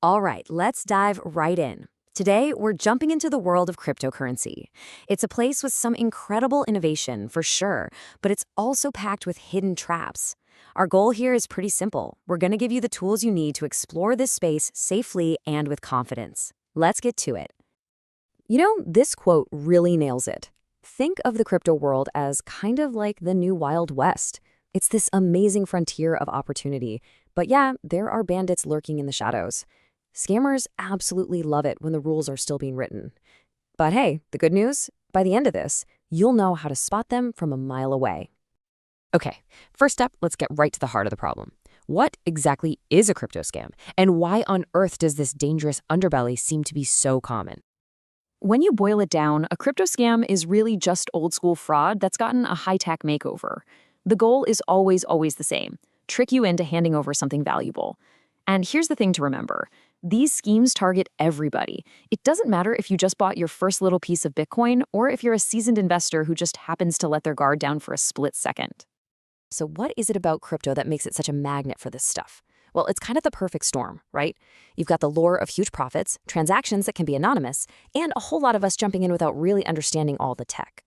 All right, let's dive right in. Today, we're jumping into the world of cryptocurrency. It's a place with some incredible innovation, for sure, but it's also packed with hidden traps. Our goal here is pretty simple. We're going to give you the tools you need to explore this space safely and with confidence. Let's get to it. This quote really nails it. Think of the crypto world as kind of like the new Wild West. It's this amazing frontier of opportunity. But yeah, there are bandits lurking in the shadows. Scammers absolutely love it when the rules are still being written. But hey, the good news? By the end of this, you'll know how to spot them from a mile away. Okay, first up, let's get right to the heart of the problem. What exactly is a crypto scam? And why on earth does this dangerous underbelly seem to be so common? When you boil it down, a crypto scam is really just old-school fraud that's gotten a high-tech makeover. The goal is always the same: trick you into handing over something valuable. And here's the thing to remember. These schemes target everybody. It doesn't matter if you just bought your first little piece of Bitcoin or if you're a seasoned investor who just happens to let their guard down for a split second. So what is it about crypto that makes it such a magnet for this stuff? Well, it's kind of the perfect storm, right? You've got the lure of huge profits, transactions that can be anonymous, and a whole lot of us jumping in without really understanding all the tech.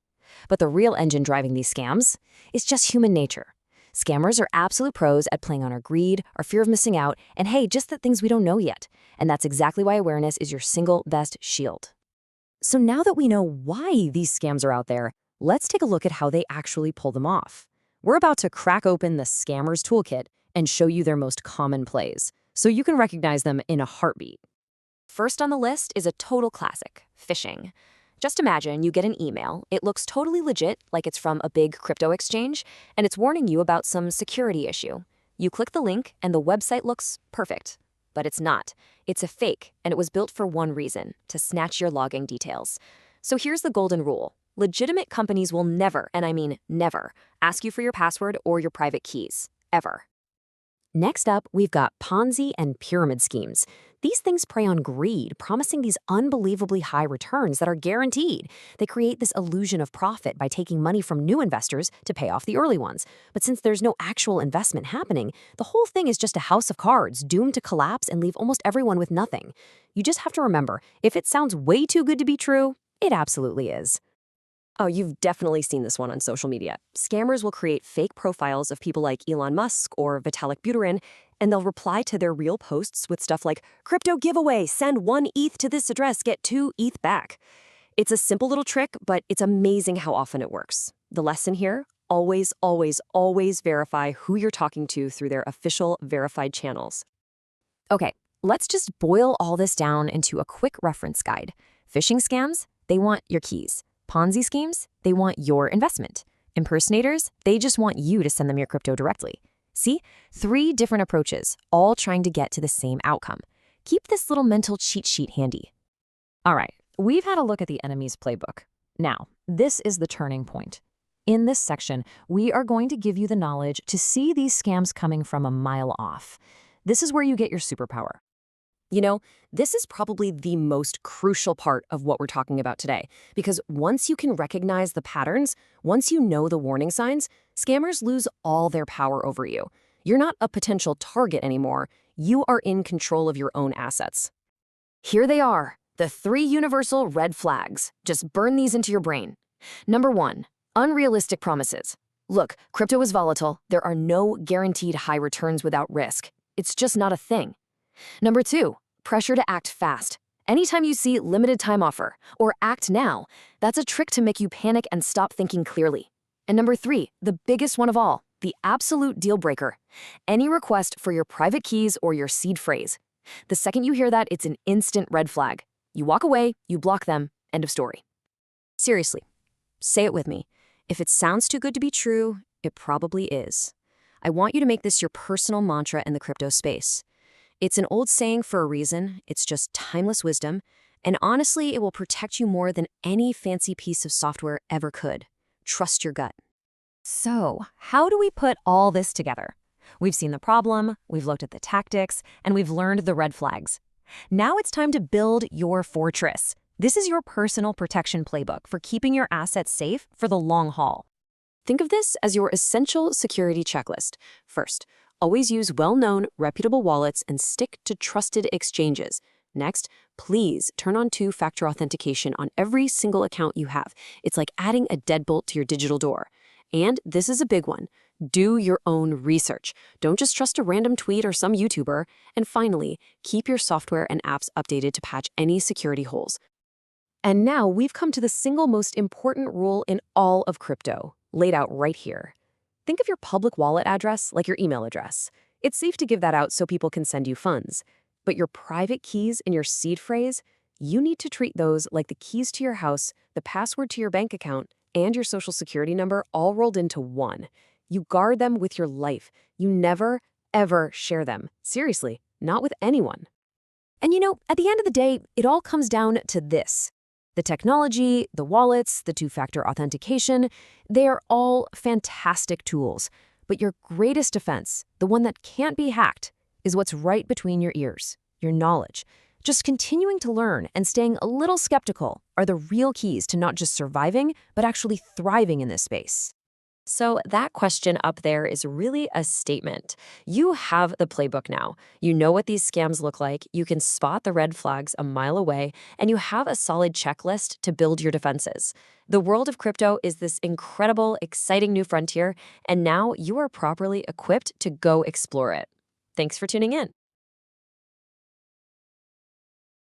But the real engine driving these scams is just human nature. Scammers are absolute pros at playing on our greed, our fear of missing out, and hey, just the things we don't know yet. And that's exactly why awareness is your single best shield. So now that we know why these scams are out there, let's take a look at how they actually pull them off. We're about to crack open the scammer's toolkit and show you their most common plays, so you can recognize them in a heartbeat. First on the list is a total classic: phishing. Just imagine you get an email. It looks totally legit, like it's from a big crypto exchange, and it's warning you about some security issue. You click the link, and the website looks perfect. But it's not. It's a fake, and it was built for one reason: to snatch your login details. So here's the golden rule. Legitimate companies will never, and I mean never, ask you for your password or your private keys. Ever. Next up, we've got Ponzi and Pyramid Schemes. These things prey on greed, promising these unbelievably high returns that are guaranteed. They create this illusion of profit by taking money from new investors to pay off the early ones. But since there's no actual investment happening, the whole thing is just a house of cards doomed to collapse and leave almost everyone with nothing. You just have to remember, if it sounds way too good to be true, it absolutely is. Oh, you've definitely seen this one on social media. Scammers will create fake profiles of people like Elon Musk or Vitalik Buterin, and they'll reply to their real posts with stuff like, "Crypto giveaway, send 1 ETH to this address, get 2 ETH back." It's a simple little trick, but it's amazing how often it works. The lesson here: always verify who you're talking to through their official verified channels. Okay, let's just boil all this down into a quick reference guide. Phishing scams, they want your keys. Ponzi schemes, they want your investment. Impersonators, they just want you to send them your crypto directly. See? 3 different approaches, all trying to get to the same outcome. Keep this little mental cheat sheet handy. All right, we've had a look at the enemy's playbook. Now, this is the turning point. In this section, we are going to give you the knowledge to see these scams coming from a mile off. This is where you get your superpower. This is probably the most crucial part of what we're talking about today, because once you can recognize the patterns, once you know the warning signs, scammers lose all their power over you. You're not a potential target anymore. You are in control of your own assets. Here they are, the 3 universal red flags. Just burn these into your brain. Number 1, unrealistic promises. Look, crypto is volatile. There are no guaranteed high returns without risk. It's just not a thing. Number 2, pressure to act fast. Anytime you see limited time offer or act now, that's a trick to make you panic and stop thinking clearly. And number 3, the biggest one of all, the absolute deal breaker. Any request for your private keys or your seed phrase. The second you hear that, it's an instant red flag. You walk away, you block them, end of story. Seriously, say it with me. If it sounds too good to be true, it probably is. I want you to make this your personal mantra in the crypto space. It's an old saying for a reason. It's just timeless wisdom. And honestly, it will protect you more than any fancy piece of software ever could. Trust your gut. So, how do we put all this together? We've seen the problem, we've looked at the tactics, and we've learned the red flags. Now it's time to build your fortress. This is your personal protection playbook for keeping your assets safe for the long haul. Think of this as your essential security checklist. First, Always use well-known, reputable wallets and stick to trusted exchanges. Next, please turn on two-factor authentication on every single account you have. It's like adding a deadbolt to your digital door. And this is a big one. Do your own research. Don't just trust a random tweet or some YouTuber. And finally, keep your software and apps updated to patch any security holes. And now we've come to the single most important rule in all of crypto, laid out right here. Think of your public wallet address like your email address. It's safe to give that out so people can send you funds. But your private keys and your seed phrase, you need to treat those like the keys to your house, the password to your bank account, and your social security number all rolled into one. You guard them with your life. You never, ever share them. Seriously, not with anyone. And at the end of the day, it all comes down to this. The technology, the wallets, the two-factor authentication, they are all fantastic tools. But your greatest defense, the one that can't be hacked, is what's right between your ears, your knowledge. Just continuing to learn and staying a little skeptical are the real keys to not just surviving, but actually thriving in this space. So that question up there is really a statement. You have the playbook now. You know what these scams look like, you can spot the red flags a mile away, and you have a solid checklist to build your defenses. The world of crypto is this incredible, exciting new frontier, and now you are properly equipped to go explore it. Thanks for tuning in.